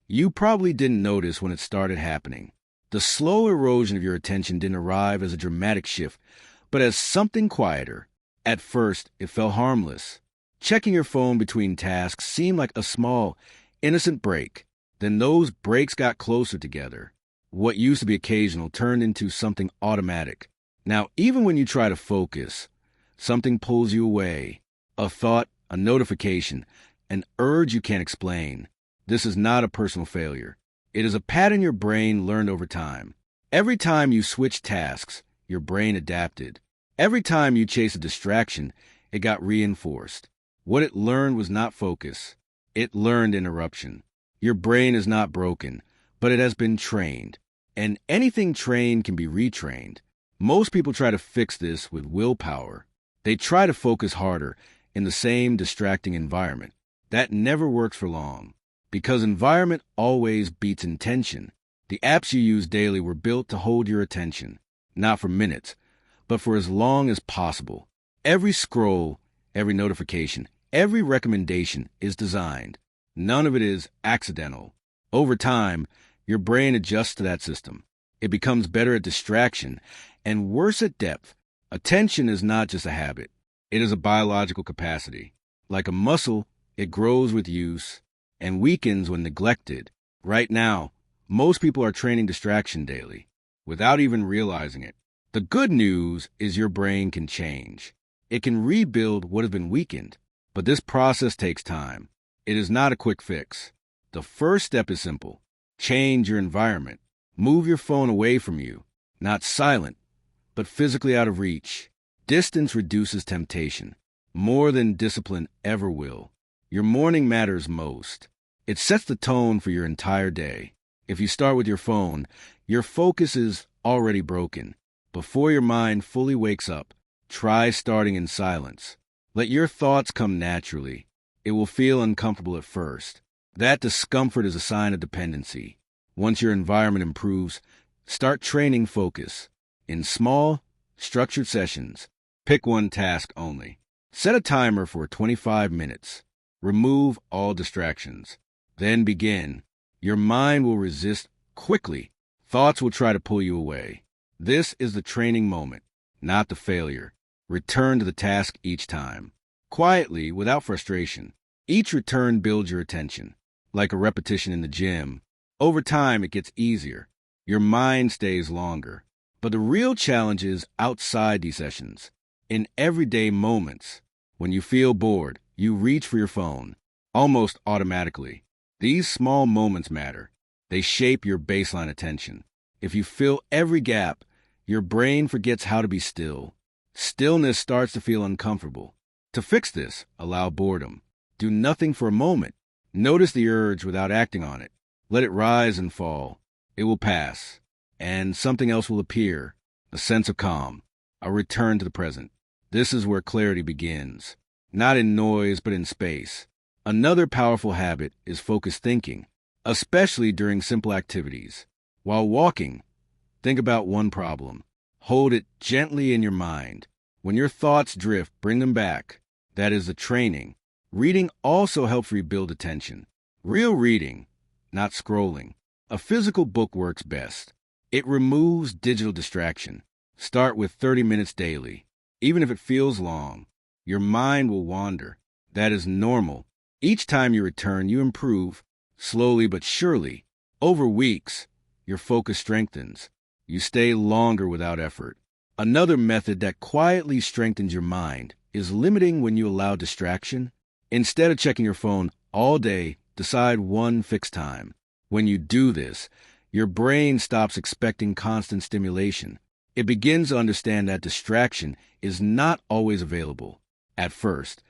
You probably didn't notice when it started happening. The slow erosion of your attention didn't arrive as a dramatic shift, but as something quieter. At first, it felt harmless. Checking your phone between tasks seemed like a small, innocent break. Then those breaks got closer together. What used to be occasional turned into something automatic. Now, even when you try to focus, something pulls you away. A thought, a notification, an urge you can't explain. This is not a personal failure. It is a pattern your brain learned over time. Every time you switched tasks, your brain adapted. Every time you chased a distraction, it got reinforced. What it learned was not focus. It learned interruption. Your brain is not broken, but it has been trained. And anything trained can be retrained. Most people try to fix this with willpower. They try to focus harder in the same distracting environment. That never works for long. Because environment always beats intention. The apps you use daily were built to hold your attention, not for minutes, but for as long as possible. Every scroll, every notification, every recommendation is designed. None of it is accidental. Over time, your brain adjusts to that system. It becomes better at distraction and worse at depth. Attention is not just a habit. It is a biological capacity. Like a muscle, it grows with use and weakens when neglected. Right now, most people are training distraction daily, without even realizing it. The good news is your brain can change. It can rebuild what has been weakened, but this process takes time. It is not a quick fix. The first step is simple. Change your environment. Move your phone away from you, not silent, but physically out of reach. Distance reduces temptation, more than discipline ever will. Your morning matters most. It sets the tone for your entire day. If you start with your phone, your focus is already broken. Before your mind fully wakes up, try starting in silence. Let your thoughts come naturally. It will feel uncomfortable at first. That discomfort is a sign of dependency. Once your environment improves, start training focus. In small, structured sessions, pick one task only. Set a timer for 25 minutes. Remove all distractions. Then begin. Your mind will resist quickly. Thoughts will try to pull you away. This is the training moment, not the failure. Return to the task each time. Quietly, without frustration. Each return builds your attention. Like a repetition in the gym. Over time, it gets easier. Your mind stays longer. But the real challenge is outside these sessions. In everyday moments. When you feel bored, you reach for your phone, almost automatically. These small moments matter. They shape your baseline attention. If you fill every gap, your brain forgets how to be still. Stillness starts to feel uncomfortable. To fix this, allow boredom. Do nothing for a moment. Notice the urge without acting on it. Let it rise and fall. It will pass, and something else will appear, a sense of calm, a return to the present. This is where clarity begins. Not in noise, but in space. Another powerful habit is focused thinking, especially during simple activities. While walking, think about one problem. Hold it gently in your mind. When your thoughts drift, bring them back. That is the training. Reading also helps rebuild attention. Real reading, not scrolling. A physical book works best. It removes digital distraction. Start with 30 minutes daily. Even if it feels long, your mind will wander. That is normal. Each time you return, you improve, slowly but surely. Over weeks, your focus strengthens. You stay longer without effort. Another method that quietly strengthens your mind is limiting when you allow distraction. Instead of checking your phone all day, decide one fixed time. When you do this, your brain stops expecting constant stimulation. It begins to understand that distraction is not always available. At first,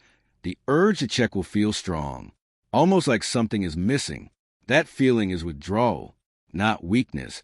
the urge to check will feel strong, almost like something is missing. That feeling is withdrawal, not weakness,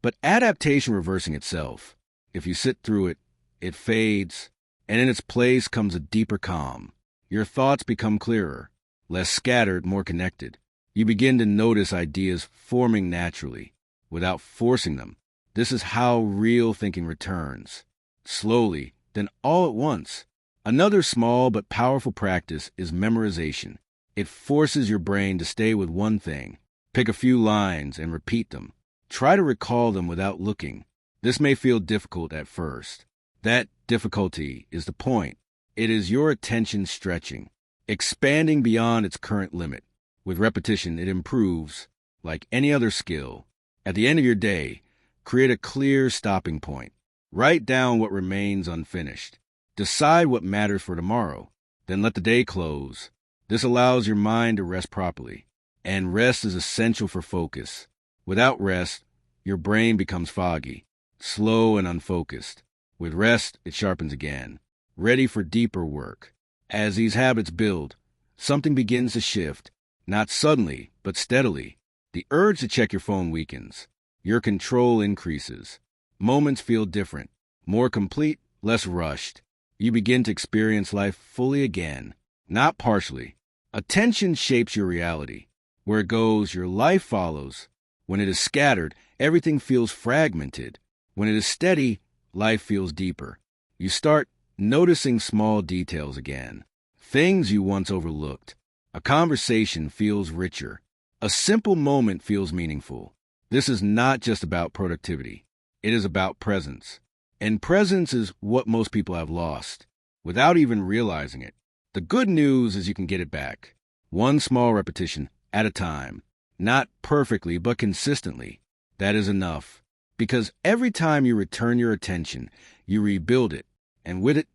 but adaptation reversing itself. If you sit through it, it fades, and in its place comes a deeper calm. Your thoughts become clearer, less scattered, more connected. You begin to notice ideas forming naturally, without forcing them. This is how real thinking returns. Slowly, then all at once. Another small but powerful practice is memorization. It forces your brain to stay with one thing. Pick a few lines and repeat them. Try to recall them without looking. This may feel difficult at first. That difficulty is the point. It is your attention stretching, expanding beyond its current limit. With repetition, it improves, like any other skill. At the end of your day, create a clear stopping point. Write down what remains unfinished. Decide what matters for tomorrow. Then let the day close. This allows your mind to rest properly. And rest is essential for focus. Without rest, your brain becomes foggy, slow and unfocused. With rest, it sharpens again, ready for deeper work. As these habits build, something begins to shift, not suddenly, but steadily. The urge to check your phone weakens. Your control increases. Moments feel different, more complete, less rushed. You begin to experience life fully again, not partially. Attention shapes your reality. Where it goes, your life follows. When it is scattered, everything feels fragmented. When it is steady, life feels deeper. You start noticing small details again, things you once overlooked. A conversation feels richer. A simple moment feels meaningful. This is not just about productivity. It is about presence. And presence is what most people have lost, without even realizing it. The good news is you can get it back. One small repetition at a time. Not perfectly, but consistently. That is enough. Because every time you return your attention, you rebuild it. And with it,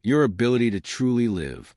your ability to truly live.